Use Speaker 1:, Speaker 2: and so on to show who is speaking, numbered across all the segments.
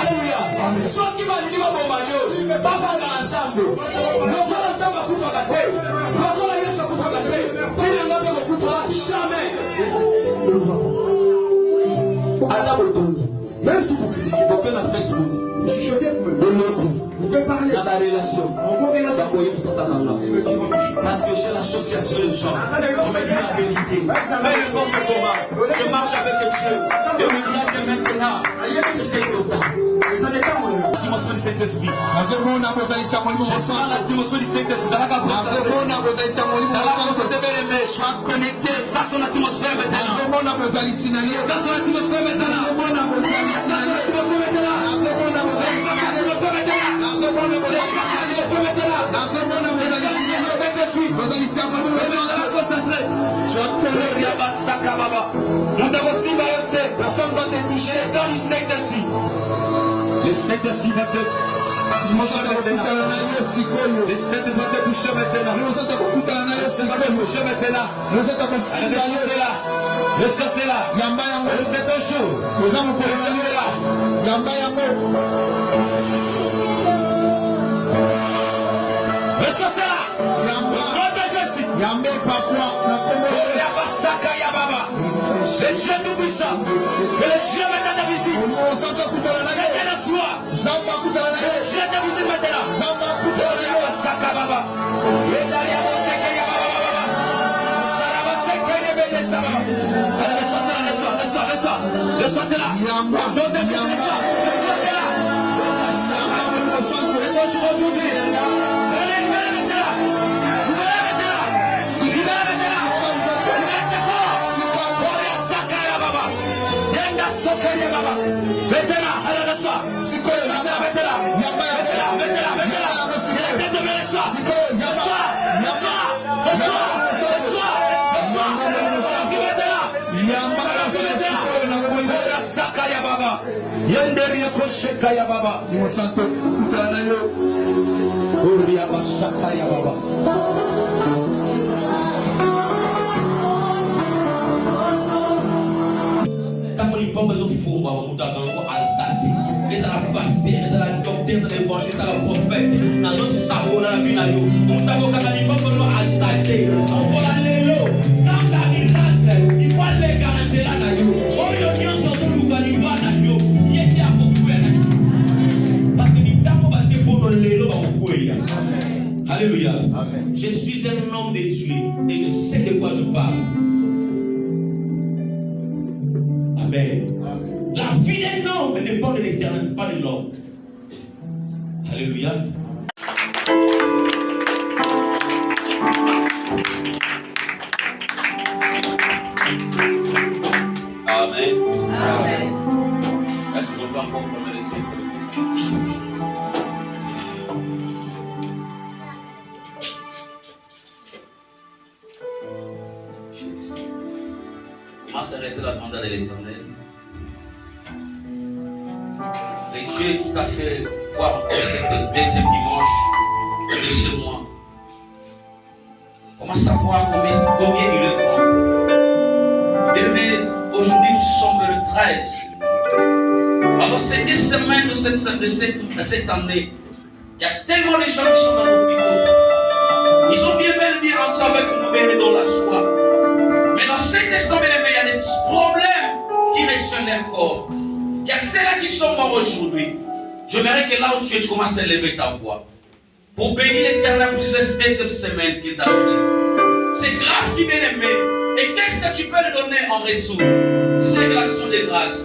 Speaker 1: Alléluia. Soit qui va dire au maillot, papa dans l'ensemble. L'autre ensemble va couper la tête. L'autre va couper la tête. Puis le nom va couper jamais. Même si vous critiquez, vous pouvez faire Facebook. Vous pouvez parler dans la relation. Parce que j'ai la chose qui attire les gens. On me dit la vérité. Mais le monde de Thomas, je marche avec Dieu. Et au milieu de maintenant, c'est le temps. L'atmosphère du Saint-Esprit. Je sens l'atmosphère du Saint-Esprit. Sois connecté. Ça, son atmosphère maintenant. Ça, son atmosphère maintenant. Personne va te toucher dans le Saint-Esprit. Le Saint-Esprit va te toucher maintenant. Le Saint-Esprit va te toucher maintenant. Le Saint-Esprit va te toucher maintenant. Le Saint-Esprit est là. Le Saint-Esprit est là. Le Saint-Esprit est chaud. Le Saint-Esprit est là. Le Saint-Esprit est là. Le Dieu tout-puissant, que le Dieu mette à ta visite. C'est notre foi. Le Dieu ta visite maintenant. Le soir c'est là. Yanderi kosheka ya baba musanto kutana yo kuria bashaka ya baba tamoli pomba zo fumba wa mutaka ko alsati eza la pasteur eza la docteur eza l'évangile eza la prophète nazo sabona na vina yo mutako kaka ni pomba no alsati on la lelo samba ilatre il faut le garantir na yo oyo nyonso zuluka ni bana yo. Alléluia. Amen. Je suis un homme de Dieu et je sais de quoi je parle. Amen. Amen. La vie d'un homme dépend de l'Éternel, pas de l'homme. Alléluia. Amen. Amen. Est-ce qu'on peut encore fermer les yeux pour le Christ? C'est la demande de l'Éternel. Le Dieu qui t'a fait voir encore cette deuxième dimanche de ce mois. Comment savoir combien il est grand? Demain, aujourd'hui nous sommes le 13. Alors c'est des semaines de cette année. Il y a tellement de gens qui sont dans l'hôpital. Ils ont bien bel rentré avec nous, mais dans la joie. Mais dans cet instant, il y a des problèmes qui retiennent leur corps. Il y a ceux-là qui sont morts aujourd'hui. J'aimerais que là où tu es, tu commences à élever ta voix. Pour bénir l'Éternel pour cette deuxième semaine qu'il t'a donnée. C'est grâce, bien-aimé. Et qu'est-ce que tu peux lui donner en retour? C'est l'action de grâce.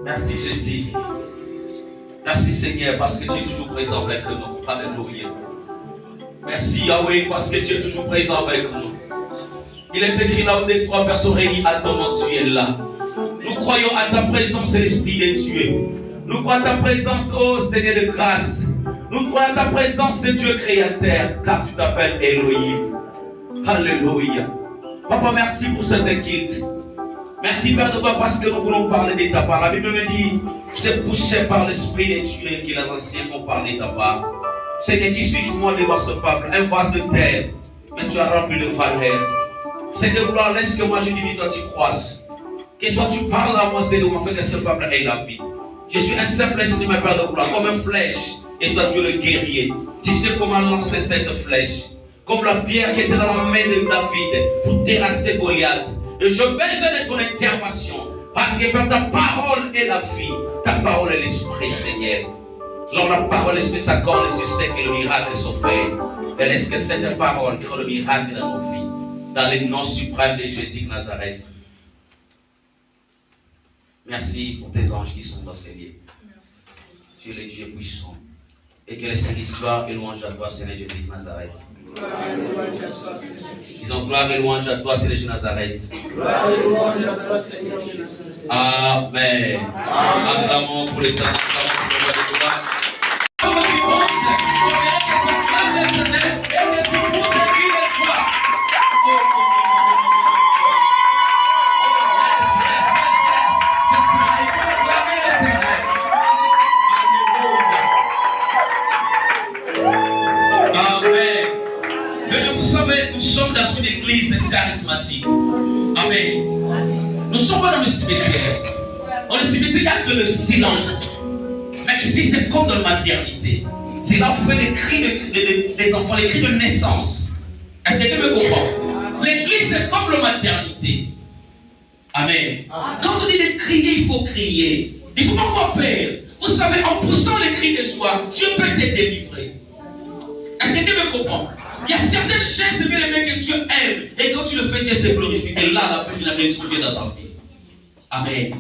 Speaker 1: Merci Jésus. Merci Seigneur parce que tu es toujours présent avec nous. Alléluia. Merci Yahweh parce que tu es toujours présent avec nous. Il est écrit là où des trois personnes réunies à ton nom, tu es là. Nous croyons à ta présence et l'Esprit de Dieu. Nous croyons à ta présence, ô Seigneur de grâce. Nous croyons à ta présence, c'est Dieu créateur, car tu t'appelles Elohim. Alléluia. Papa, merci pour cette équipe. Merci Père de toi parce que nous voulons parler de ta part. La Bible me dit, c'est poussé par l'Esprit de Dieu que les anciens vont parler de ta part. Seigneur, qui suis-je moi devant ce peuple, un vase de terre, mais tu as rempli de valeur. Seigneur, vouloir laisse que moi je dis, toi tu croises. Que toi tu parles à moi, Seigneur, afin que ce peuple ait la vie. Je suis un simple esprit, ma Père de gloire, comme une flèche. Et toi tu es le guerrier. Tu sais comment lancer cette flèche. Comme la pierre qui était dans la main de David pour terrasser Goliath. Et je besoin de ton intervention. Parce que par ta parole est la vie. Ta parole est l'esprit, Seigneur. Lors la parole, l'esprit s'accorde et je sais que le miracle s'opère. Et laisse que cette parole crée le miracle dans nos vies. Dans le nom suprême de Jésus de Nazareth. Merci pour tes anges qui sont dans ces lieux. Tu es le Dieu puissant. Et que le Seigneur gloire et louange à toi, Seigneur Jésus de Nazareth. Disons gloire et louange à toi, Seigneur Jésus de Nazareth. Amen. Acclamons pour l'éternel. Charismatique. Amen. Nous sommes pas dans le cimetière. Dans le cimetière, il n'y a que le silence. Mais ici, c'est comme dans la maternité. C'est là où on fait les cris des enfants, les cris de naissance. Est-ce que tu me comprends? L'église, c'est comme la maternité. Amen. Quand on dit de crier, il faut crier. Il ne faut pas avoir peur. Vous savez, en poussant les cris de joie, Dieu peut te délivrer. Est-ce que tu me comprends? Il y a certaines choses, bien aimées, que Dieu aime. Et quand tu le fais, Dieu se glorifie. Et là, la paix, la bénédiction vient dans ta vie. Amen.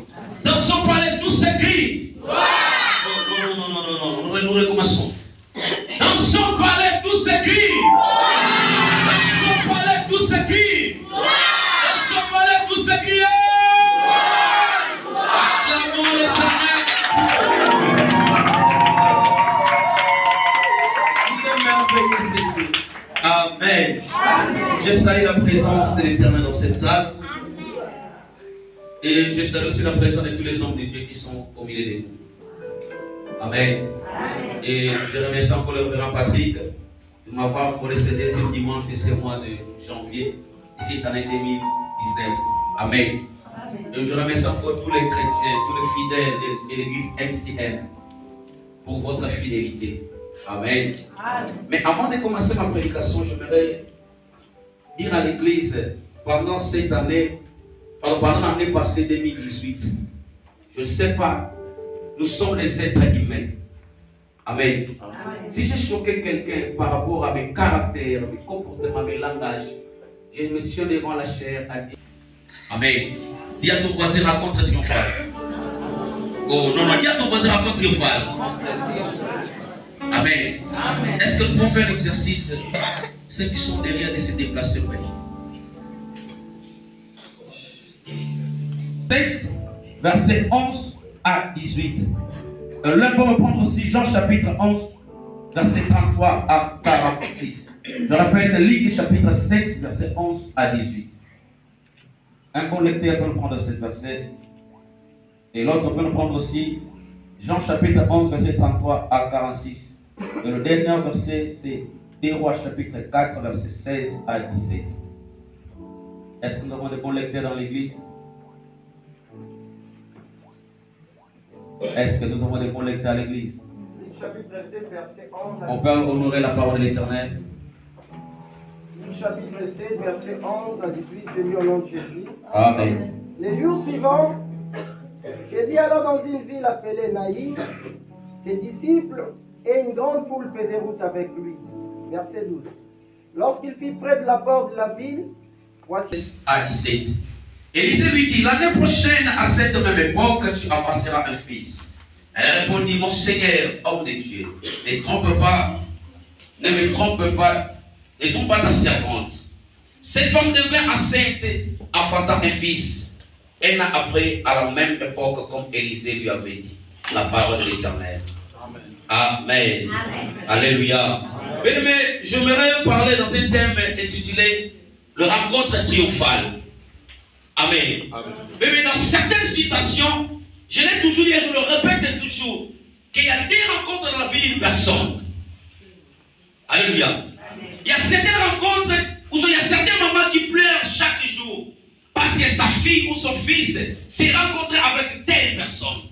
Speaker 1: Dans son palais, tout s'écrit. Non. Nous recommençons. Dans son palais, tout s'écrit. Dans son palais, tout s'écrit. Dans son palais, tout s'écrit. Acclamons l'Éternel. Il est merveilleux, Dieu. Amen. Je salue la présence de l'Éternel dans cette salle. Et je salue aussi la présence de tous les hommes de Dieu qui sont au milieu de nous. Amen. Et je remercie encore le révérend Patrick de m'avoir précédé ce dimanche de ce mois de janvier, ici en l'année 2019. Amen. Et je remercie encore tous les chrétiens, tous les fidèles de l'église MCM pour votre fidélité. Amen. Mais avant de commencer ma prédication, j'aimerais dire à l'église, pendant cette année, pendant l'année passée 2018, je ne sais pas, nous sommes des êtres humains. Amen. Si j'ai choqué quelqu'un par rapport à mes caractères, mes comportements, mes langages, je me suis devant la chair à dire Amen. Dis à ton voisin, raconte triomphalement. Oh non, non, dis à ton voisin, rencontre triomphale. Amen. Est-ce que nous pouvons faire l'exercice? Ceux qui sont derrière de se déplacer, oui. 7, verset 11 à 18. L'un peut reprendre aussi Jean chapitre 11, verset 33 à 46. Je répète, Ligue chapitre 7, verset 11 à 18. Un bon lecteur peut prendre ce verset. Et l'autre peut prendre aussi Jean chapitre 11, verset 33 à 46. Et le dernier verset, c'est 2 Rois chapitre 4, verset 16 à 17. Est-ce que nous avons des bons lecteurs dans l'église? Est-ce que nous avons des bons lecteurs à l'église? On peut honorer la parole de l'Éternel.
Speaker 2: Chapitre 7, verset 11 à 18, c'est mis au nom de Jésus.
Speaker 1: Amen.
Speaker 2: Les jours suivants, Jésus alla dans une ville appelée Naïs, ses disciples et une grande foule faisaient route avec lui. Verset 12. Lorsqu'il fut près de la porte de la ville, voici.
Speaker 1: À 17. Élisée lui dit, l'année prochaine, à cette même époque, tu amasseras un fils. Elle répondit, mon Seigneur, homme de Dieu, ne me trompe pas, ne trompe pas ta servante. Cette femme devint enceinte, enfantant un fils. Elle n'a appris à la même époque comme Élisée lui avait dit. La parole de l'Éternel. Amen. Amen. Alléluia. Mais j'aimerais parler dans un thème intitulé le rencontre triomphale. Amen. Mais dans certaines situations, je l'ai toujours dit et je le répète toujours, qu'il y a des rencontres dans la vie d'une personne. Alléluia. Il y a certaines rencontres où il y a certains mamans qui pleurent chaque jour parce que sa fille ou son fils s'est rencontré avec telle personne.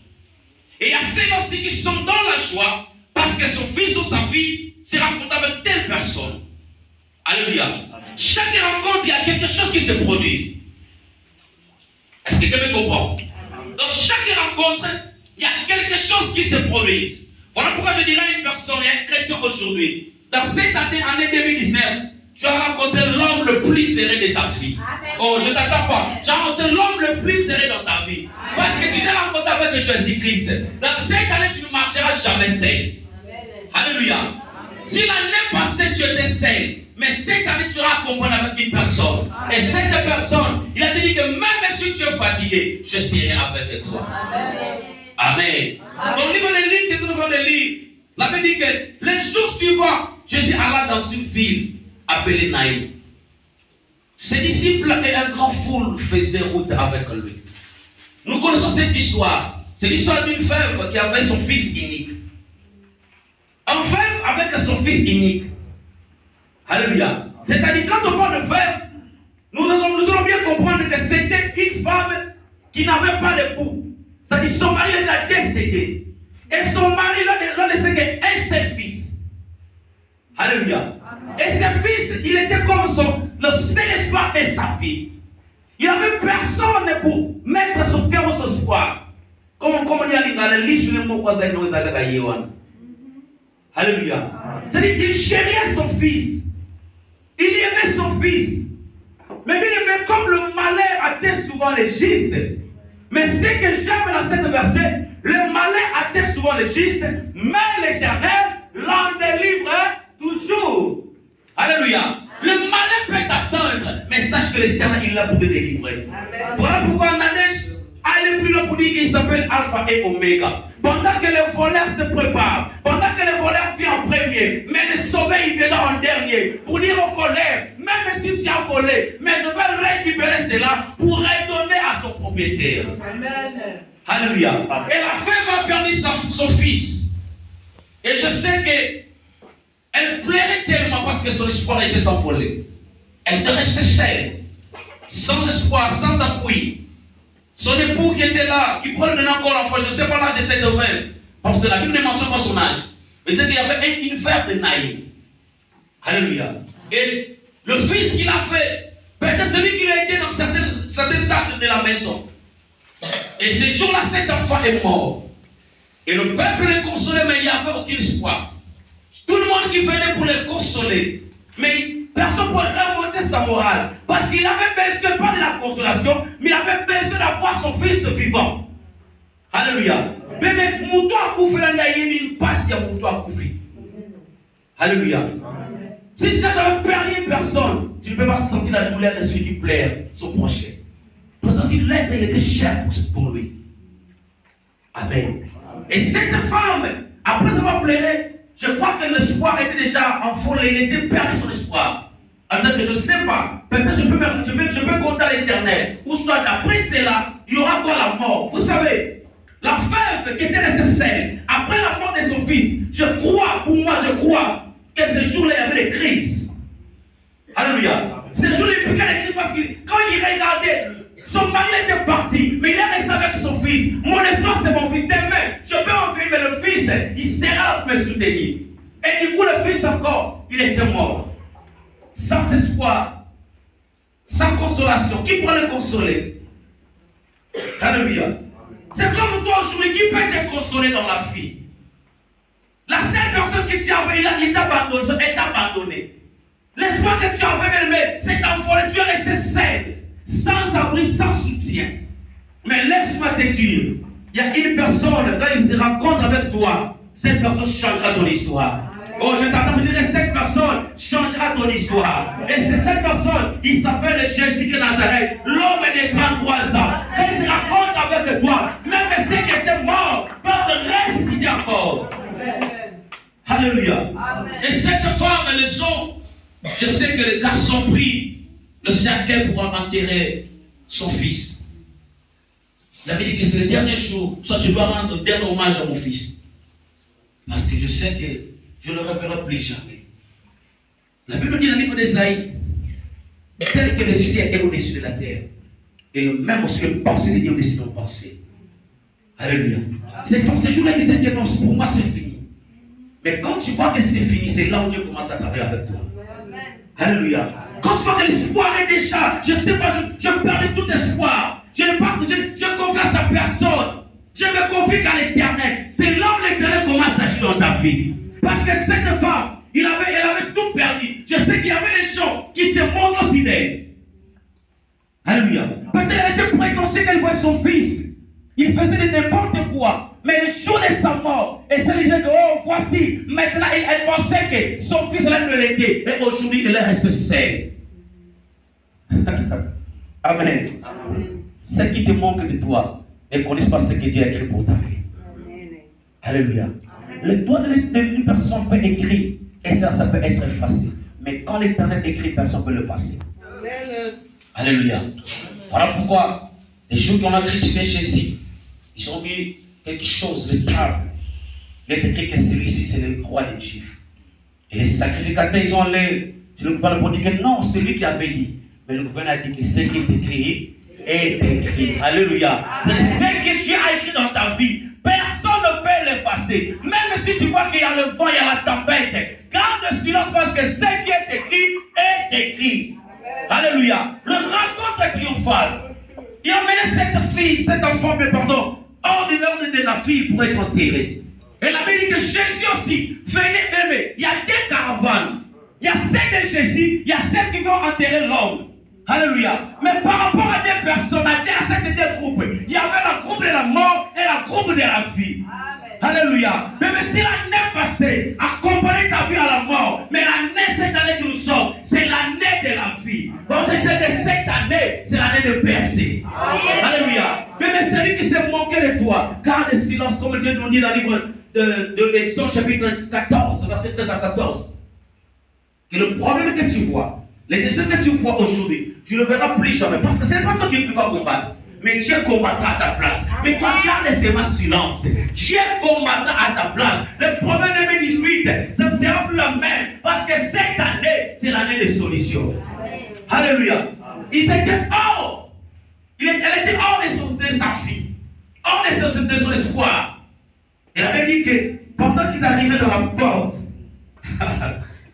Speaker 1: Et il y a celles aussi qui sont dans la joie parce que son fils ou sa fille s'est rencontré avec telle personne. Alléluia. Chaque rencontre, il y a quelque chose qui se produit. Est-ce que quelqu'un me comprend? Dans chaque rencontre, il y a quelque chose qui se produit. Voilà pourquoi je dirais à une personne, il y a un chrétien aujourd'hui. Dans cette année 2019, tu as rencontré l'homme le plus serré de ta vie. Oh, je ne t'attends pas. Tu as rencontré l'homme le plus serré dans ta vie. Parce que tu t'es rencontré avec Jésus-Christ. Dans cette année, tu ne marcheras jamais seul. Alléluia. Si l'année passée, tu étais seul, mais cette année, tu seras accompagné avec une personne. Et cette personne, il a dit que même si tu es fatigué, je serai avec toi. Amen. Au niveau des livres que nous devons lire, la Bible dit que les jours suivants, Jésus alla dans une ville appelée Naïm. Ses disciples et un grand foule faisaient route avec lui. Nous connaissons cette histoire. C'est l'histoire d'une veuve qui avait son fils unique. Un veuve avec son fils unique. Alléluia. C'est-à-dire, quand on parle de veuve, nous allons bien comprendre que c'était une femme qui n'avait pas d'époux. C'est-à-dire, son mari était décédé. Et son mari l'a laissé qu'un seul fils. Alléluia. Et ce fils, il était comme le seul espoir de sa vie. Il n'y avait personne pour mettre son cœur au espoir. Comme on dit à la liste, le mot quoi ça nous a gagné. Alléluia. C'est-à-dire qu'il chérit son fils. Il aimait son fils. Mais bien aimé, comme le malheur atteint souvent les justes. Mais ce que j'aime dans cette verset, le malheur atteint souvent les justes, mais l'Éternel l'en délivre toujours. Alléluia. Le malheur peut t'attendre, mais sache que l'Éternel, il l'a pour te délivrer. Voilà pourquoi Nadège a le plus long pour dire qu'il s'appelle Alpha et Oméga. Pendant que les voleurs se préparent, pendant que les voleurs viennent en premier, mais le sauveur il viendra en dernier, pour dire aux voleurs, même si tu as volé, mais je vais récupérer cela pour redonner à son propriétaire. Amen. Alléluia. Et la femme a perdu son fils. Et je sais qu'elle pleurait tellement parce que son espoir était s'envoler. Elle était restée seule, sans espoir, sans appui. Son époux qui était là, qui prenait encore l'enfant, je ne sais pas l'âge de cette veuve, parce que la Bible ne mentionne pas son âge. Mais il y avait une veuve de Naïm. Alléluia. Et le fils qu'il a fait, peut-être celui qui a été dans certaines tâches de la maison. Et ce jour-là, cet enfant est mort. Et le peuple les consolait, mais il n'y avait aucun espoir. Tout le monde qui venait pour les consoler. Mais personne ne pouvait remonter sa morale. Parce qu'il avait besoin pas de la consolation, mais il avait besoin d'avoir son fils vivant. Alléluia. Mais mouton a coupé la naïe, il passe, il y a mouton à couper. Alléluia. Si tu n'as jamais perdu personne, tu ne peux pas sentir la douleur de celui qui plaire son prochain. Parce que si l'être il était cher pour lui. Amen. Et cette femme, après avoir pleuré, je crois que l'espoir était déjà enfolé, il était perdu son espoir. Alors que je ne sais pas, peut-être je peux compter à l'éternel. Ou soit après cela, il y aura quoi la mort. Vous savez, la veuve qui était nécessaire, après la mort de son fils, je crois que ce jour-là, il y avait des crises. Alléluia. Ce jour-là, il y avait des crises parce que quand il regardait, son mari était parti, mais il est resté avec son fils. Mon espoir, c'est mon fils. Demain, je peux enfuir, mais le fils, il sera là pour me soutenir. Et du coup, le fils encore, il était mort. Sans espoir, sans consolation. Qui pourrait le consoler? Alléluia. C'est comme toi aujourd'hui, qui peut te consoler dans la vie? La seule personne qui t'a abandonné. L'espoir que tu avais, mais c'est envolé, tu es resté seul, sans abri, sans soutien. Mais laisse-moi te dire, il y a une personne, quand il se rencontre avec toi, cette personne changera ton histoire. Oh, je t'entends vous dire, cette personne changera ton histoire. Et c'est cette personne, il s'appelle Jésus de Nazareth, l'homme de 33 ans. Quand il se rencontre avec toi, même ceux qui étaient morts peuvent ressusciter encore. Alléluia. Et cette femme, le son, je sais que les garçons ont pris le cercueil pour enterrer son fils. Il avait dit que c'est le dernier jour, soit je dois rendre le dernier hommage à mon fils. Parce que je sais que je ne le reverrai plus jamais. La Bible dit dans le livre d'Ésaïe, tel que le ciel est au-dessus de la terre, et même aussi le pensée de Dieu au-dessus de nos pensées. Alléluia. C'est pour ce jour-là qu'il s'est dit, non, pour moi c'est fini. Mais quand tu vois que c'est fini, c'est là où Dieu commence à travailler avec toi. Alléluia. Quand tu vois que l'espoir est déjà, je ne sais pas, je perds tout espoir. Je confesse à personne. Je me confie qu'à l'éternel. C'est là où l'éternel commence à agir dans ta vie. Parce que cette femme, elle avait tout perdu. Je sais qu'il y avait des gens qui se montrent fidèles. Alléluia. Peut-être qu'elle était préconcée qu'elle voit son fils. Il faisait de n'importe quoi. Mais le jour de sa mort, elle se disait que, oh, voici, maintenant, elle pensait que son fils allait le laisser. Et aujourd'hui, elle est restée seule. Amen. Ce qui te manque de toi, ne connaissent pas ce que Dieu a écrit pour ta vie. Alléluia. Le doigt d'une personne peut écrire, et ça peut être effacé. Mais quand l'Éternel écrit, personne ne peut le passer. Alléluia. Voilà pourquoi, les jours qu'on a crucifié Jésus, ils ont mis quelque chose, le table. Il est écrit que celui-ci, c'est le roi des Juifs. Et les sacrificateurs, ils ont l'air, tu le gouvernement pour dire que non, c'est lui qui avait dit. Mais le gouvernement a dit que ce qui est écrit est écrit. Alléluia. Ce que tu as écrit dans ta vie, personne ne peut l'effacer. Même si tu vois qu'il y a le vent, il y a la tempête, garde le silence parce que ce qui est écrit est écrit. Alléluia. Le rencontre triomphale. Il a mené cet enfant, hors de l'ordre de la fille pour être enterré. Et la Bible dit que Jésus aussi, venez, il y a des caravanes. Il y a celles de Jésus, il y a celles qui vont enterrer l'homme. Alléluia. Mais par rapport à des personnes, à ces deux groupes, il y avait le groupe de la mort et le groupe de la vie. Amen. Alléluia. Mais si l'année passée accompagnait ta vie à la mort, mais l'année cette année que nous sommes, c'est l'année de la vie. Donc c'est de cette année, c'est l'année de percée. Alléluia. Mais celui qui s'est moqué de toi, garde le silence, comme Dieu nous dit dans le livre de l'Exode, chapitre 14, verset 13 à 14. Et le problème que tu vois, les décisions que tu vois aujourd'hui, tu ne le verras plus jamais. Parce que ce n'est pas toi qui vas combattre. Mais Dieu combattra à ta place. Mais toi, garde seulement silence. Dieu combattra à ta place. Le problème de 2018, ça ne sera plus la même. Parce que cette année, c'est l'année de solution. Alléluia. Il était hors. Elle était hors de sa fille. Hors de son espoir. Elle avait dit que pendant qu'ils arrivaient dans la porte,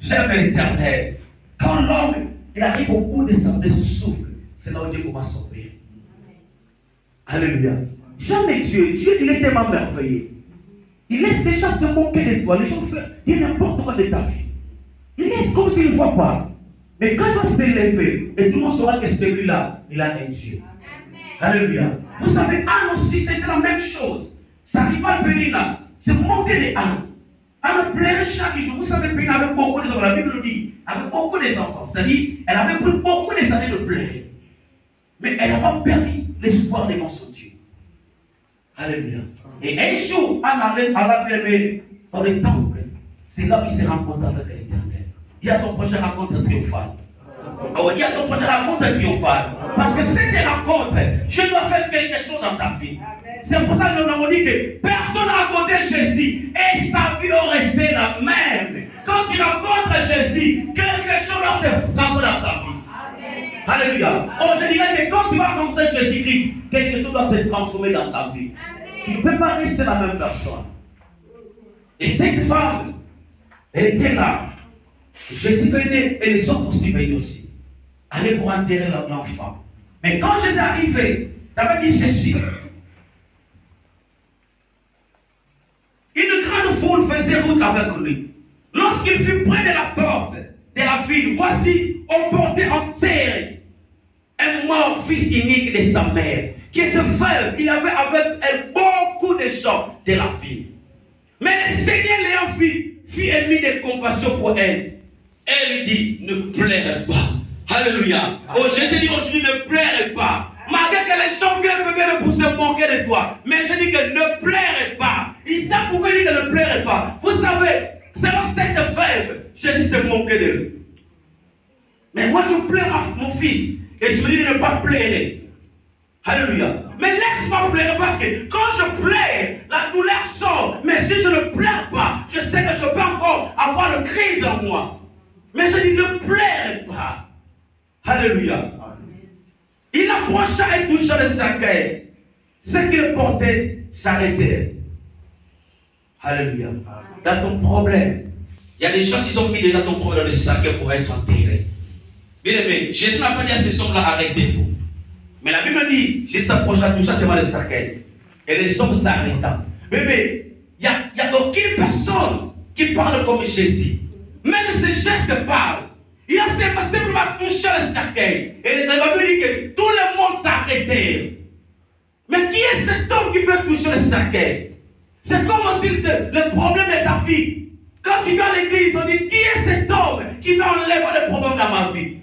Speaker 1: j'aime l'Éternel. Quand l'homme il arrive au bout de son souffle, c'est là où Dieu commence à s'opérer. Alléluia. Jamais Dieu, il est tellement merveilleux. Il laisse les gens se moquer de toi. Les gens disent n'importe quoi de ta vie. Il laisse comme s'il ne voit pas. Mais quand il va s'élever, et tout le monde saura que celui-là, il a un Dieu. Alléluia. Vous savez, Anne aussi, c'était la même chose. sa rivale Pénina, c'est monter les âmes. Elle pleurait chaque jour. Vous savez, Pénina avait beaucoup d'enfants. La Bible nous dit, avec beaucoup d'enfants. C'est-à-dire, elle avait pris beaucoup des années de pleurer. Mais elle n'a pas perdu l'espoir devant son Dieu. Alléluia. Et un jour, elle a pleuré dans le temple. C'est là qu'il se rencontre avec l'Éternel. Il y a ton prochain rencontre triomphale. Oh, il y a ton prochain rencontre triomphale. Parce que cette rencontre, je dois faire quelque chose dans ta vie. C'est pour ça que nous avons dit que personne n'a rencontré Jésus et sa vie va rester la même. Quand tu rencontres Jésus, quelque chose va se transformer dans ta vie. Alléluia. Oh, je dirais que quand tu vas rencontrer Jésus-Christ, quelque chose va se transformer dans ta vie. Tu ne peux pas rester la même personne. Et cette femme, elle était là. Jésus venait et les autres aussi venaient aussi. Aller pour enterrer l'enfant. Mais quand Jésus est arrivé, il avait dit ceci. Une grande foule faisait route avec lui. Lorsqu'il fut près de la porte de la ville, voici, on portait en terre un mort fils unique de sa mère, qui était veuve. Il avait avec elle beaucoup de gens de la ville. Mais le Seigneur l'ayant vu, fut ému de compassion pour elle. Elle lui dit, ne pleurez pas. Alléluia. Oh, Jésus dit aujourd'hui, ne pleurez pas. Malgré que les gens viennent pour se moquer de toi. Mais je dis que ne pleurez pas. Il sait pourquoi il dit que ne pleurez pas. Vous savez, selon cette veuve, Jésus se moquait d'elle. Mais moi je pleure à mon fils. Et je me dis de ne pas pleurer. Alléluia. Mais laisse-moi pleurer parce que quand je pleure, la douleur sort. Mais si je ne pleure pas, je sais que je peux encore avoir le cri en moi. Mais je dis ne pleurez pas. Alléluia. Il approcha et toucha le cercueil. Ce qu'il portait s'arrêtait. Alléluia. Dans ton problème, il y a des gens qui ont mis déjà ton problème dans le cercueil pour être enterrés. Bien aimé, Jésus n'a pas dit à ces hommes-là, arrêtez-vous. Mais la Bible dit, Jésus s'approcha, toucha seulement le cercueil. Et les hommes s'arrêtent. Bébé, il n'y a aucune personne qui parle comme Jésus. Même ces gestes parlent. Il a simplement touché le cercueil. Et la Bible dit que tout le monde s'arrêtait. Mais qui est cet homme qui peut toucher le cercueil? C'est comme si le problème est ta vie. Quand tu vas à l'église, on dit, qui est cet homme qui veut enlever le problème dans ma vie?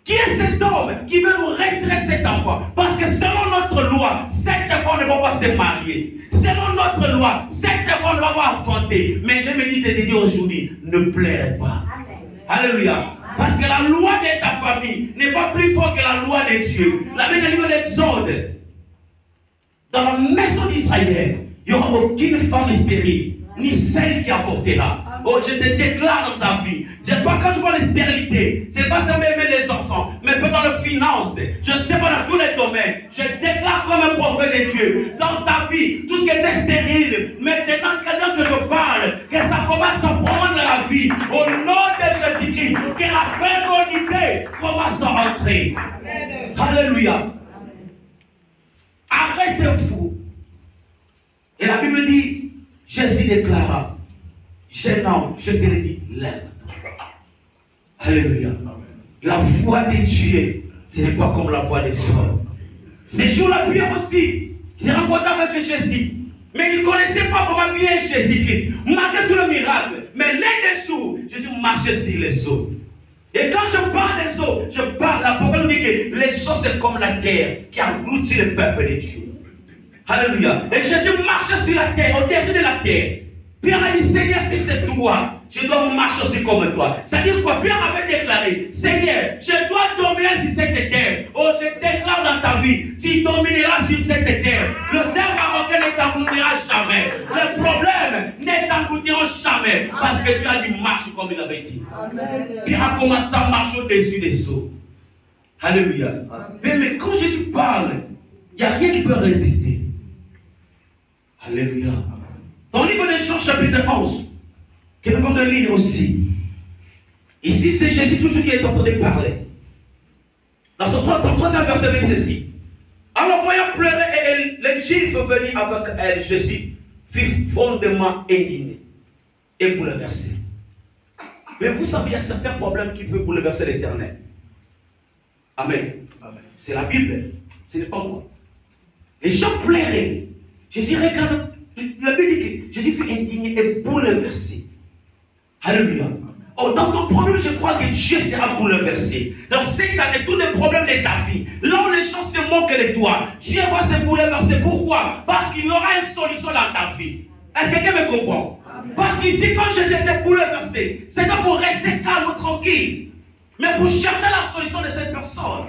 Speaker 1: Qui est cet homme qui veut nous retirer cet enfant? Parce que selon notre loi, cet enfant ne va pas se marier. Selon notre loi, cet enfant ne va pas enfanter. Mais je me dis de dire aujourd'hui, ne pleurez pas. Alléluia. Parce que la loi de ta famille n'est pas plus forte que la loi de Dieu. La Bible dit l'Exode. Dans la maison d'Israël, il n'y aura aucune femme stérile, ni celle qui avortera. Oh, je te déclare dans ta vie. Quand je vois les stérilités, c'est pas seulement aimer les enfants, mais peut dans les finances. Je sais pas dans tous les domaines. Je déclare comme un prophète de Dieu. Dans ta vie, tout ce qui était stérile, maintenant, quand que je parle, que ça commence à prendre la vie. Au nom de Jésus-Christ, que la fécondité commence à entrer. Alléluia. Arrêtez-vous. Et la Bible dit, Jésus déclara, jeune homme, je te le dis, lève-toi. Alléluia. La voix de Dieu, ce n'est pas comme la voix des hommes. Ces jours-là, bien aussi, j'ai rencontré avec Jésus. Mais il ne connaissait pas vraiment bien Jésus-Christ. Malgré tout le miracle. Mais l'un des jours, Jésus marchait sur les eaux. Et quand je parle des eaux, je parle, la parole dit que les eaux c'est comme la terre qui engloutit le peuple de Dieu. Alléluia. Et Jésus marchait sur la terre, au-dessus de la terre. Pierre a dit, Seigneur, si c'est toi, je dois marcher aussi comme toi. C'est-à-dire quoi? Pierre avait déclaré, Seigneur, je dois dominer sur cette terre. Oh, je déclare dans ta vie, tu domineras sur cette terre. Le terre marocain ne t'engloutira jamais. Le problème ne t'engloutira jamais. Parce que tu as dit marche comme il avait dit. Pierre a commencé à marcher au-dessus des eaux. Alléluia. Mais quand Jésus parle, il n'y a rien qui peut résister. Alléluia. Dans le livre de Jean, chapitre 11, que nous venons de lire aussi. Ici, c'est Jésus toujours qui est en train de parler. Dans son troisième verset, il dit ceci. Alors, voyant pleurer, et les Juifs venus avec elle, Jésus fut fondamment indigné et bouleversé. Mais vous savez, il y a certains problèmes qui peuvent bouleverser l'Éternel. Amen. C'est la Bible. Ce n'est pas moi. Les gens pleuraient. Jésus regarde La Bible dit que Jésus fut indigné et bouleversé. Alléluia. Oh, dans ton problème, je crois que Dieu sera bouleversé. Dans cette année, tous les problèmes de ta vie, là où les gens se moquent de toi, Dieu va se bouleverser. Pourquoi? Parce qu'il y aura une solution dans ta vie. Est-ce que quelqu'un me comprend? Parce qu'ici, quand Jésus était bouleversé, c'est pas pour rester calme, tranquille, mais pour chercher la solution de cette personne.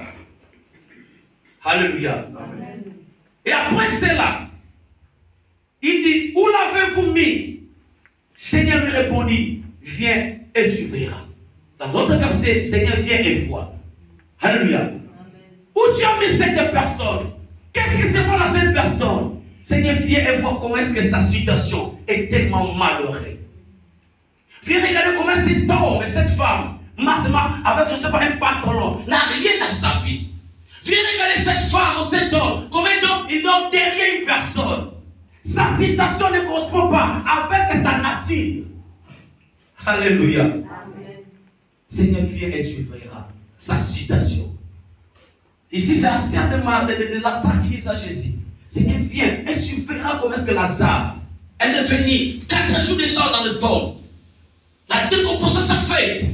Speaker 1: Alléluia. Et après cela, il dit, où l'avez-vous mis? Seigneur lui répondit, viens et tu verras. Dans l'autre verset, Seigneur, viens et vois. Alléluia. Où tu as mis cette personne? Qu'est-ce que c'est pour cette personne? Seigneur, viens et vois comment est-ce que sa situation est tellement malheureuse. Viens regarder comment cet homme et cette femme, massivement, avec, je ne sais pas, un pantalon, n'a rien dans sa vie. Viens regarder cette femme ou cet homme, comment il dort derrière une personne. Sa situation ne correspond pas avec sa nature. Alléluia. Amen. Seigneur, viens et tu verras sa situation. Ici, c'est certainement de Lazare qui dit à Jésus. Seigneur, viens et tu verras comment est-ce que Lazare est devenu 4 jours de sang dans le tombe. La décomposition s'est faite.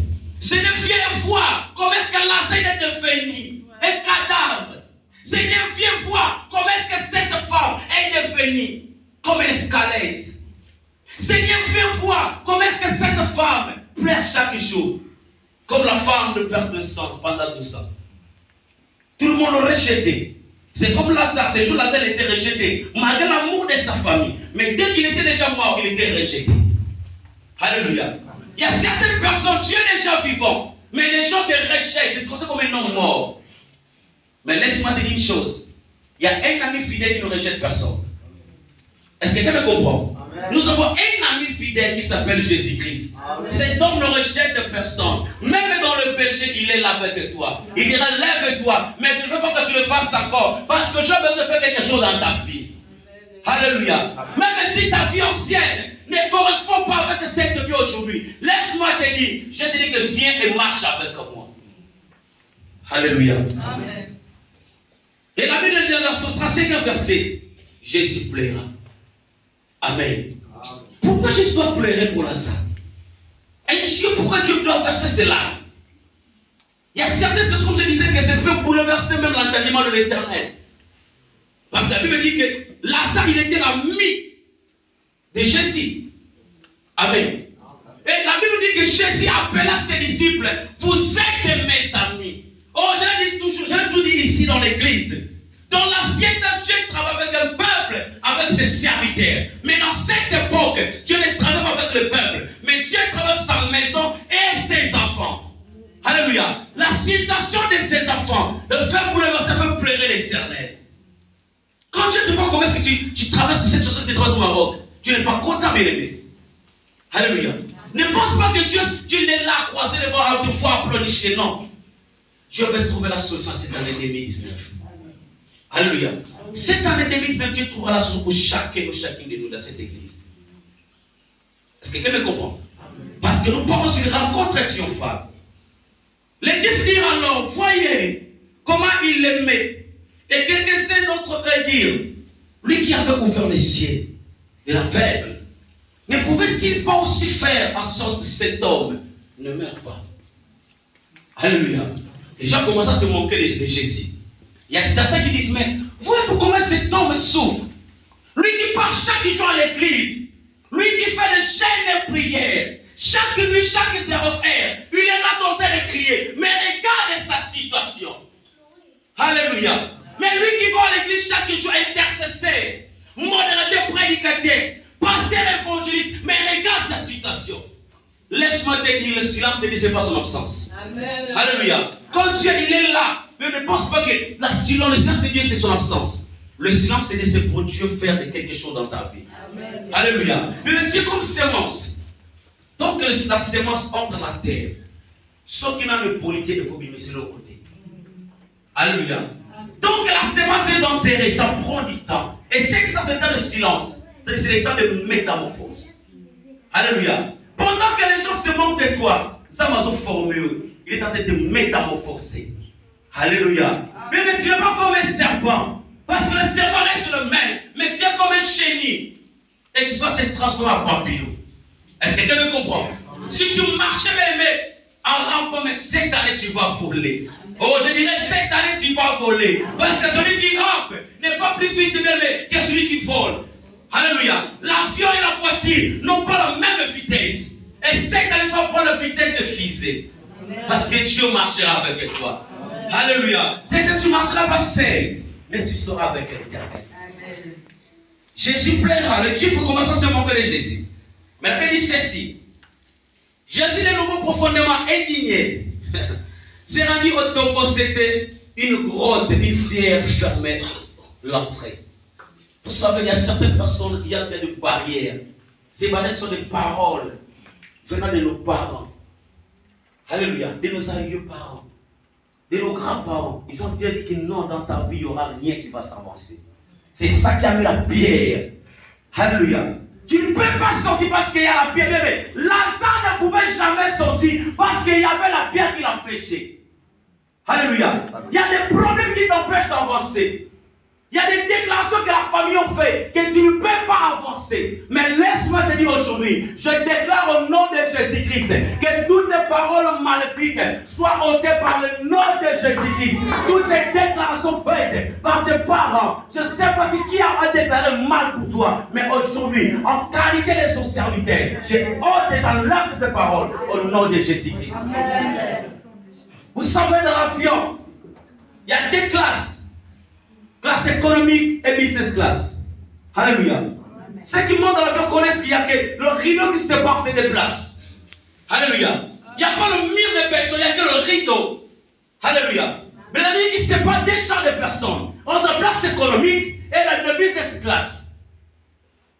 Speaker 1: Seigneur, viens voir comment est-ce que Lazare est devenu un cadavre. Seigneur, viens voir comment est-ce que cette femme est devenue comme un squelette. Seigneur, viens voir comment est-ce que cette femme pleure chaque jour. Comme la femme de perte de sang pendant 12 ans. Tout le monde l'a rejeté. C'est comme Lazare, ce jour Lazare était rejeté, malgré l'amour de sa famille. Mais dès qu'il était déjà mort, il était rejeté. Alléluia. Il y a certaines personnes, tu es déjà vivant, mais les gens te rejettent, te considèrent comme un homme mort. Mais laisse-moi te dire une chose. Il y a un ami fidèle qui ne rejette personne. Est-ce que quelqu'un me comprend? Amen. Nous avons un ami fidèle qui s'appelle Jésus-Christ. Cet homme ne rejette personne. Même dans le péché, il est là avec toi. Il dira, lève-toi. Mais je ne veux pas que tu le fasses encore. Parce que j'ai besoin de faire quelque chose dans ta vie. Alléluia. Même si ta vie ancienne ne correspond pas avec cette vie aujourd'hui, laisse-moi te dire, je te dis que viens et marche avec moi. Alléluia. Amen. Et la Bible dit dans son 35e verset, Jésus plaira. Amen. Pourquoi Jésus doit pleurer pour Lazare? Et Dieu, pourquoi Dieu doit verser cela? Il y a certaines choses, comme je disais, que ça peut bouleverser même l'entendement de l'Éternel. Parce que la Bible dit que Lazare, il était l'ami de Jésus. Amen. Et la Bible dit que Jésus appela ses disciples, vous êtes mes amis. Oh, j'ai toujours dit ici dans l'église. Dans l'ancien temps, Dieu travaille avec un peuple, avec ses serviteurs. Mais dans cette époque, Dieu ne travaille pas avec le peuple. Mais Dieu travaille avec sa maison et ses enfants. Alléluia. La situation de ses enfants, de faire bouleverser, faire pleurer l'Éternel. Quand Dieu te voit comment est-ce que tu traverses cette chose que tu traverses au Maroc, tu n'es pas content, bien aimé. Alléluia. Ne pense pas que Dieu est là, croisé les bras, deux fois à pleurnicher. Non. Dieu va trouver la solution à cette année 2019. Alléluia. Cette année 2019, Dieu trouvera la solution pour chacun de nous dans cette église. Est-ce que quelqu'un me comprend? Parce que nous parlons sur une rencontre triomphale. Les Dieux dirent alors, voyez comment il l'aimait. Et quelqu'un d'autre va dire, lui qui avait ouvert les cieux et l'aveugle, ne pouvait-il pas aussi faire en sorte que cet homme ne meure pas? Alléluia. Les gens commencent à se moquer de Jésus. Il y a certains qui disent, mais voyez comment cet homme souffre. Lui qui part chaque jour à l'église, lui qui fait les chaînes de prière, chaque nuit, chaque 0 heure, il est là en train de crier. Mais regarde sa situation. Alléluia. Mais lui qui va à l'église chaque jour, intercesseur, modérateur, prédicateur, pasteur, évangéliste, mais regarde sa situation. Laisse-moi te dire, le silence ne dit pas son absence. Amen. Alléluia. Quand Dieu il est là, mais ne pense pas que le silence de Dieu c'est son absence. Le silence de Dieu c'est pour Dieu faire quelque chose dans ta vie. Amen. Alléluia. Mais le Dieu comme sémence. Donc la sémence entre dans la terre. Ceux qui n'ont le politique, il faut bien mettre de l'autre côté. Alléluia. Donc la sémence est enterrée, ça prend du temps. Et c'est dans ce temps de silence, c'est le temps de métamorphose. Alléluia. Pendant que les gens se moquent de toi, ça m'a formé. Il est en train de métamorphoser. Alléluia. Mais tu n'es pas comme un serpent. Parce que le serpent reste le même. Mais tu es comme un chenille. et qui va se transformer en papillon. Est-ce que quelqu'un me comprend? Si tu marchais aimé en rampant, mais cette année tu vas voler. Oh, je dirais cette année tu vas voler. Parce que celui qui rampe n'est pas plus vite aimé que celui qui vole. Alléluia. L'avion et la voiture n'ont pas la même vitesse. Et cette année tu vas prendre la vitesse de fusée. Parce que Dieu marchera avec toi. Alléluia. C'est que tu marcheras pas seul, mais tu seras avec l'Éternel. Jésus plaira. Le Dieu faut commencer à se moquer de Jésus. Mais la Bible dit ceci. Jésus est nouveau profondément indigné. C'est rendu au tombeau, c'était une grotte, une pierre fermée l'entrée. Vous savez, il y a certaines personnes, il y a des barrières. Ces barrières sont des paroles venant de nos parents. Alléluia. De nos aïeux parents. De nos grands-parents. Ils ont dit que non, dans ta vie, il n'y aura rien qui va s'avancer. C'est ça qui a mis la pierre. Alléluia. Tu ne peux pas sortir parce qu'il y a la pierre. Mais Lazare ne pouvait jamais sortir parce qu'il y avait la pierre qui l'empêchait. Alléluia. Il y a des problèmes qui t'empêchent d'avancer. Il y a des déclarations que la famille a fait que tu ne peux pas avancer. Mais laisse-moi te dire aujourd'hui, je déclare au nom de Jésus-Christ que toutes les paroles maléfiques soient ôtées par le nom de Jésus-Christ. Toutes les déclarations faites par tes parents, je ne sais pas qui a déclaré mal pour toi, mais aujourd'hui, en qualité de son serviteur, je ôte et j'enlève ces paroles au nom de Jésus-Christ. Vous savez, dans l'avion, il y a deux classes. Classe économique et business class. Alléluia. Ceux qui montent dans l'avion connaissent qu'il y a que le rideau qui sépare ces deux places. Alléluia. Il n'y a pas le mur de béton, il n'y a que le rideau. Alléluia. Mais la vie qui sépare deux champs de personnes entre la classe économique et la business class.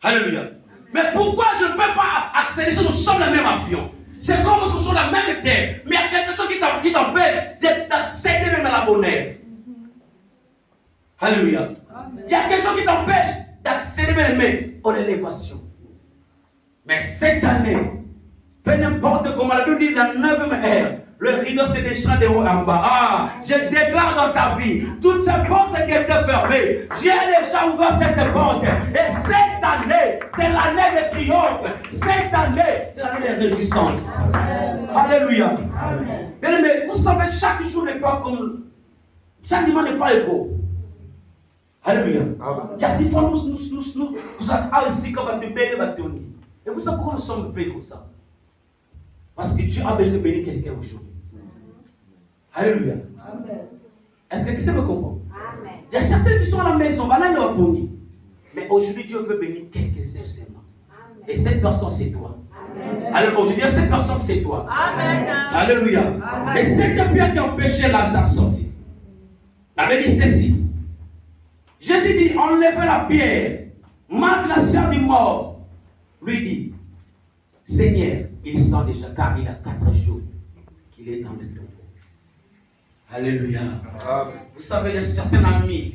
Speaker 1: Alléluia. Mais pourquoi je ne peux pas accéder si nous sommes le même avion? C'est comme si nous sommes la même terre. Mais il y a quelque chose qui t'empêche d'accéder même à la monnaie. Alléluia. Il y a quelque chose qui t'empêche d'accéder même à l'élévation. Mais cette année, peu importe comment la Bible dit, la 9e heure, le rideau se déchira de haut en bas. Ah, je déclare dans ta vie, toutes ces portes qui étaient fermées, j'ai déjà ouvert cette porte. Et cette année, c'est l'année de triomphe. Cette année, c'est l'année de réjouissance. Alléluia. Mais vous savez, chaque jour n'est pas comme. Chaque dimanche n'est pas égaux. Alléluia. Il y a des fois, nous avons ici comme des bénis bâtonnés. Et vous savez pourquoi nous sommes bénis comme ça? Parce que Dieu a besoin de bénir quelqu'un aujourd'hui. Alléluia. Est-ce que quelqu'un me comprend? Il y a certains qui sont à la maison, voilà, ils ont béni. Mais aujourd'hui, Dieu veut bénir quelques-uns seulement. Et cette personne, c'est toi. Alors aujourd'hui, cette personne, c'est toi. Amen. Alléluia. Amen. Et cette pierre qui a empêché Lazare de sortir. La Bible dit ceci. Jésus dit, enlevez la pierre. Marc, la sœur du mort, lui dit, Seigneur, il sent déjà, car il a 4 jours qu'il est dans le tombeau. Alléluia. Vous savez, il y a certains amis.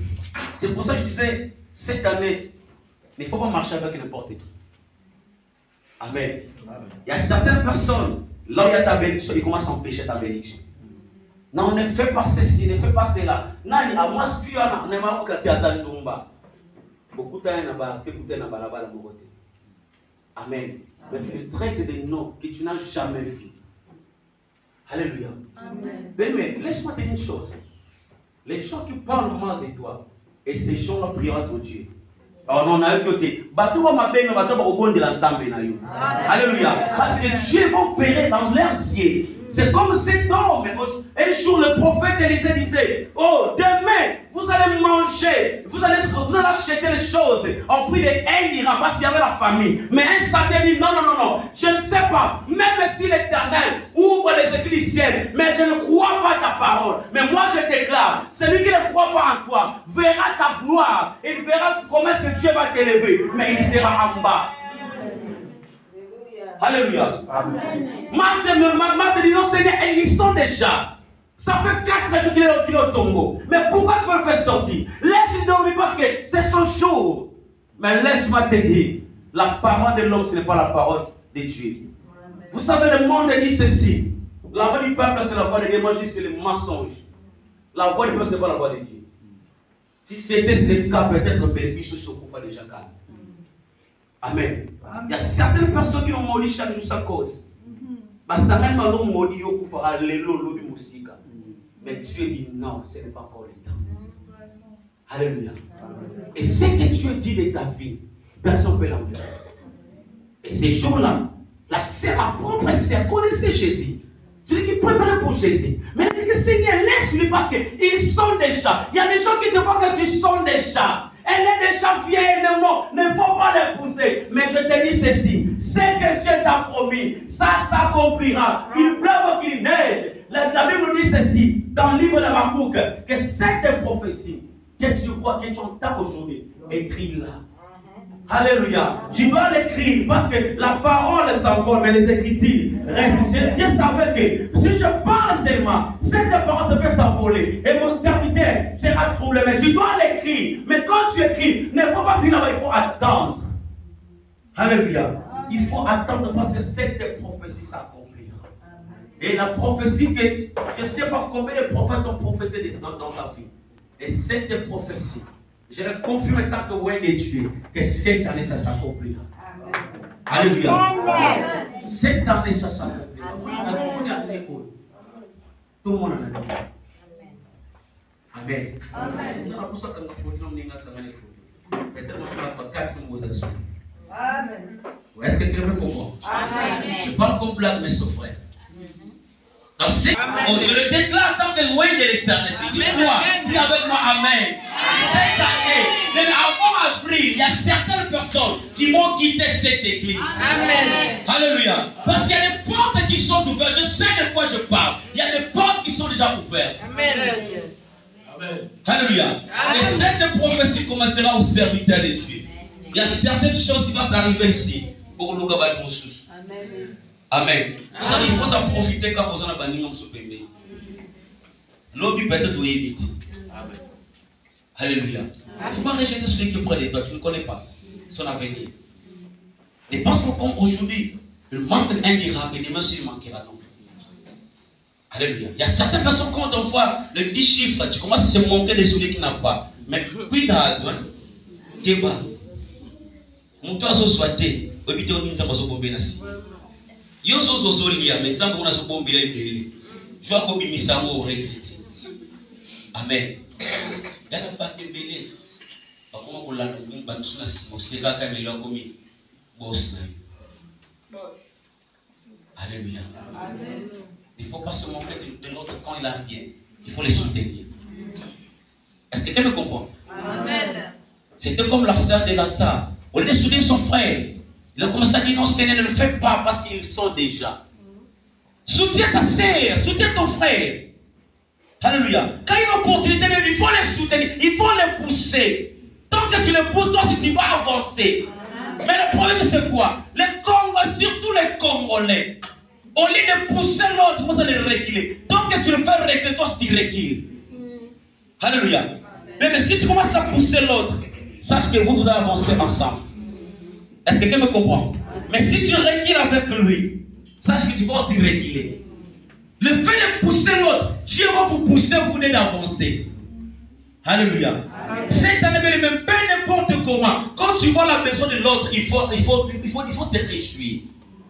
Speaker 1: C'est pour ça que je disais, cette année, il ne faut pas marcher avec n'importe qui. Amen. Il y a certaines personnes, là où il y a ta bénédiction, ils commencent à empêcher ta bénédiction. Non, ne fais pas ceci, ne fais pas cela. Non, à moi, tu as un amour qui est à Zandumba. Beaucoup de temps, tu as un côté. Amen. Mais tu le traites des noms que tu n'as jamais vus. Alléluia. Amen. Mais laisse-moi te dire une chose. Les gens qui parlent mal de toi, et ces gens-là prieront pour Dieu. Alors, on a eu côté. Alléluia. Parce que Dieu va opérer dans leurs yeux. C'est comme cet homme. Un jour, le prophète Élisée disait, oh, demain, vous allez manger, vous allez acheter les choses en prix de 1 dirham parce qu'il y avait la famille. Mais un satan dit, non, je ne sais pas, même si l'Éternel ouvre les éclisiennes, mais je ne crois pas ta parole. Mais moi, je déclare, celui qui ne croit pas en toi verra ta gloire, il verra comment est-ce que Dieu va t'élever, mais il sera en bas. Alléluia. Marthe dit, non Seigneur, ils y sont déjà. Ça fait 4 jours qu'il est au tombeau. Mais pourquoi tu veux le faire sortir? Laisse-le dormir parce que c'est son jour. Mais laisse-moi te dire, la parole de l'homme, ce n'est pas la parole de Dieu. Vous savez, le monde dit ceci. La voix du peuple, c'est la voix de Dieu. Moi, je dis que c'est le mensonge. La voix du peuple, ce n'est pas la voix de Dieu. Si c'était le cas, peut-être que Bichou se coupe déjà calme. Amen. Il y a certaines personnes qui ont maudit chaque jour sa cause. Mais Dieu dit non, ce n'est pas encore le temps. Alléluia. Et ce que Dieu dit de ta vie, personne ne peut l'enlever. Et ces jours-là, la propre sœur connaissait Jésus. Celui qui préparait pour Jésus. Mais il dit que Seigneur, laisse-lui parce qu'ils sont déjà. Il y a des gens qui te voient que tu sens déjà. Elle est déjà vieille, il ne faut pas l'épouser. Mais je te dis ceci, ce que Dieu t'a promis, ça s'accomplira. Il pleuve ou qu'il neige. La Bible nous dit ceci, dans le livre de Habakkuk, que cette prophétie que tu crois, que tu entends aujourd'hui, écris-la. Alléluia. Tu dois l'écrire parce que la parole s'envole, mais les écritures restent. Dieu savait que si je parle seulement, cette parole peut s'envoler et mon serviteur sera troublé. Mais tu dois l'écrire. Mais quand tu écris, ne faut pas finir, il faut attendre. Alléluia. Il faut attendre parce que cette prophétie s'accomplira. Et la prophétie que je ne sais pas combien de prophètes ont prophétisé dans ta vie. Et cette prophétie, je le confirme en tant que ouais de Dieu que cette année ça s'accomplira. Alléluia. Cette année ça s'accomplira. Tout le monde en a dit. Amen. C'est pour ça que nous faisons des choses. Peut-être que nous avons 4 mots à suivre. Est-ce que tu veux comprendre? Je parle comme blague, mais sauf frère. Je le déclare tant que loin de l'éternel. Dis-moi, dis avec moi Amen. Cette année, même avant avril, il y a certaines personnes qui vont quitter cette église. Amen. Alléluia. Parce qu'il y a des portes qui sont ouvertes. Je sais de quoi je parle. Il y a des portes qui sont déjà ouvertes. Amen. Alléluia. Et cette prophétie commencera au serviteur de Dieu. Il y a certaines choses qui vont s'arriver ici. Pour nous avoir une ressource. Amen. Ça, il faut en profiter quand vous en avez un se permet. L'objet peut-être vous éviter. Alléluia. Il ne faut pas rejeter celui qui est près de toi. Tu ne connais pas son avenir. Et parce que comme aujourd'hui, le manque indira, et demain, il manquera non. Alléluia. Il y a certaines personnes, quand on voit le 10 chiffres, tu commences à se manquer de celui qui n'a pas. Mais puis dans la douane, tu es bas. Mon toit soit souhaité, au but de nous avons bombé nasi. Yo so lia, mais ça on a so bombé les. Je vois comme il s'en va regretter. Amen. Il y a pas de belé. Par contre, on l'a dit, on sera quand même là comme boss. Alléluia. Il ne faut pas se moquer de l'autre quand il a rien. Il faut les soutenir. Est-ce que tu me comprends? Amen. C'était comme la sœur de Lazare. Au lieu de soutenir son frère, il a commencé à dire non, Seigneur, ne le fais pas parce qu'ils sont déjà. Soutiens ta sœur, soutiens ton frère. Alléluia. Quand il y a une opportunité, il faut les soutenir, il faut les pousser. Tant que tu les pousses, toi, tu vas avancer. Mais le problème, c'est quoi? Les Congolais, surtout les Congolais, au lieu de pousser l'autre, vous allez reculer. Tant que tu le fais reculer, toi, tu recules. Alléluia. Mais si tu commences à pousser l'autre, sache que vous allez avancer ensemble. Est-ce que tu me comprends? Mais si tu recules avec lui, sache que tu vas aussi reculer. Le fait de pousser l'autre, Dieu va vous pousser, vous venez d'avancer. Alléluia. Cette année, même pas n'importe comment. Quand tu vois la maison de l'autre, il faut se réjouir.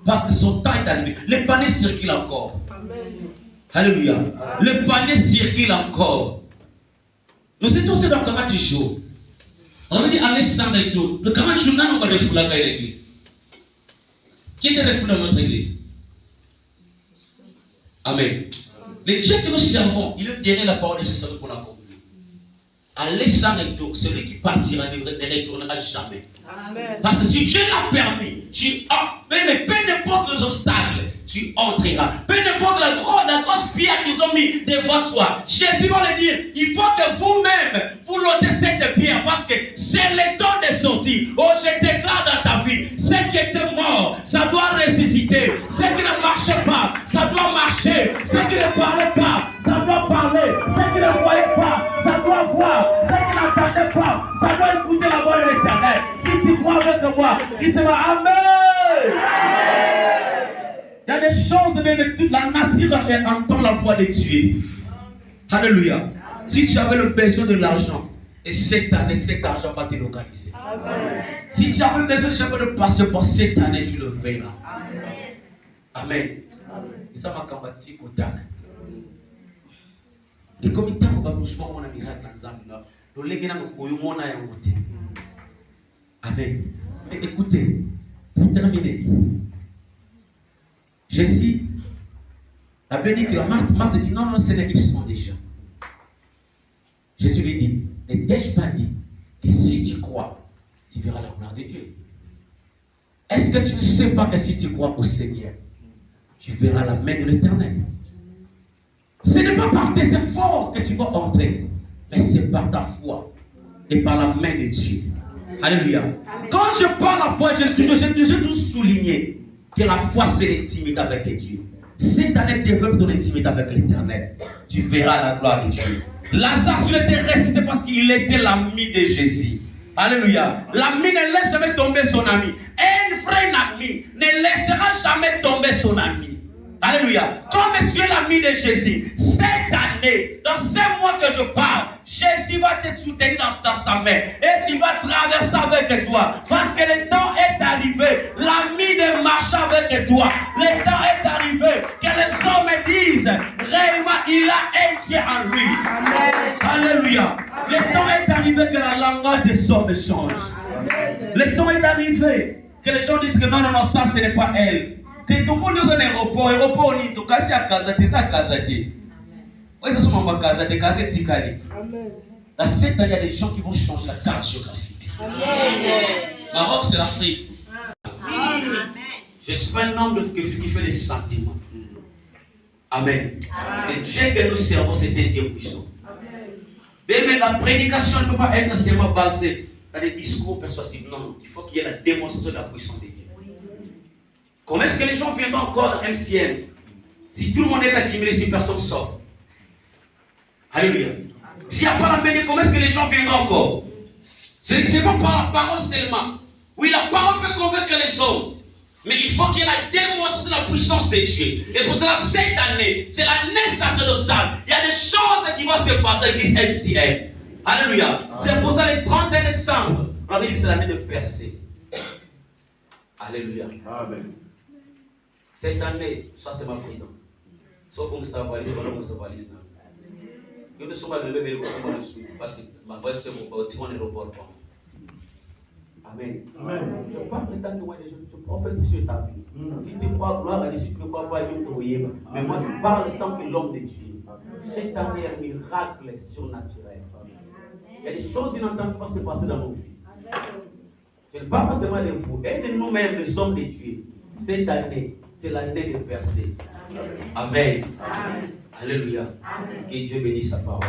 Speaker 1: Parce que son temps est arrivé. Le panier circule encore. Alléluia. Le panier circule encore. Nous étions tous dans le camarade du jour. On va dire Alexandre et tout. Le camarade du jour, on va le fouler à l'église. Qui était le fouler dans notre église? Amen. Le Dieu que nous servons, il veut dire la parole de Jésus pour l'accomplir. Alexandre et tout, celui qui partira ne retournera jamais. Amen. Parce que si Dieu l'a permis, peu n'importe les obstacles, tu entreras. Peu n'importe la grosse pierre qu'ils ont mis devant toi. Jésus va le dire, il faut que vous-même, vous notez cette pierre parce que c'est le temps de sortir. Oh, je déclare dans ta vie, ce qui était mort, ça doit ressusciter. Ce qui ne marchait pas, ça doit marcher. Ce qui ne parlait pas, ça doit parler. Ce qui ne voyait pas, ça doit voir. Ce qui n'entendait pas, ça doit écouter la voix de l'Éternel. Si tu crois avec moi, dis sera Amen. Il y a des choses de toute la nature entend la voix de Dieu. Alléluia. Si tu avais le besoin de l'argent, Et cette année, cet argent va te localiser. Si tu as besoin de passeport cette année, tu le verras. Amen. Et ça m'a combattu au tac. Et comme il t'a combattu, on a mis la Amen. Mais écoutez, pour terminer, Jésus a bien dit que la Marthe dit non, non, c'est ils sont déjà. Jésus lui dit, ne t'ai-je pas dit que si tu crois, tu verras la gloire de Dieu? Est-ce que tu ne sais pas que si tu crois au Seigneur, tu verras la main de l'Éternel? Ce n'est pas par tes efforts que tu vas entrer, mais c'est par ta foi et par la main de Dieu. Alléluia. Quand je parle la foi, je toujours souligner que la foi c'est l'intimité avec Dieu. Cette année, développe ton intimité avec l'Éternel. Tu verras la gloire de Dieu. Lazare sur le terrain, c'était parce qu'il était l'ami de Jésus. Alléluia. L'ami ne laisse jamais tomber son ami. Un vrai ami ne laissera jamais tomber son ami. Alléluia. Comme tu es l'ami de Jésus, cette année, dans ces mois que je parle, Jésus va te soutenir dans sa main et tu vas traverser avec toi. Parce que le temps est arrivé, l'ami de marcher avec toi. Le temps est arrivé que les hommes disent, réellement, il a un Dieu en lui. Amen. Alléluia. Le temps est arrivé que la langage des hommes change. Le temps est arrivé que les gens disent que non, non, non, ça ce n'est pas elle. Que tout le monde est un aéroport, on dit, tout cas, c'est à Kazati, c'est à Kazati. Oui, c'est souvent à Kazati, Kazati, Tikali. Dans cette année, il y a des gens qui vont changer la carte géographique. Maroc, c'est l'Afrique. Je ne suis pas un homme qui fait des sentiments. Amen. Et Dieu que nous servons, c'est un Dieu puissant. Mais la prédication ne peut pas être seulement basée dans des discours persuasifs. Non, il faut qu'il y ait la démonstration de la puissance de Dieu. Comment est-ce que les gens viendront encore dans MCM si tout le monde est accumulé, si personne sort? Alléluia. S'il n'y a pas la main, comment est-ce que les gens viendront encore? C'est pas par la parole seulement. Oui, la parole peut convaincre les hommes. Mais il faut qu'il y ait la démonstration de la puissance de Dieu. Et pour cela, cette année, c'est l'année sacerdotale. Il y a des choses qui vont se passer avec les MCM. Alléluia. C'est pour ça, le 31 décembre, on va dire que c'est l'année de percée. Alléluia. Amen. Cette année, ça c'est ma prison. Sauf qu'on ne s'avalise, on ne s'avalise. Nous ne sommes pas levés, mais nous sommes dessus. Parce que ma voix c'est mon aéroport. Amen. Amen. Je ne peux pas prétendre que les gens te prophètent sur ta vie. Si tu crois gloire à Dieu, tu ne crois pas à Dieu, mais moi je parle tant que l'homme de Dieu. Cette année, un miracle surnaturel. Il y a des choses inattendues qui vont se passer dans nos vies. Je ne parle pas seulement de vous, et de nous-mêmes, les hommes de Dieu. Cette année, c'est l'année de percée. Amen. Amen. Alléluia. Que Dieu bénisse sa parole.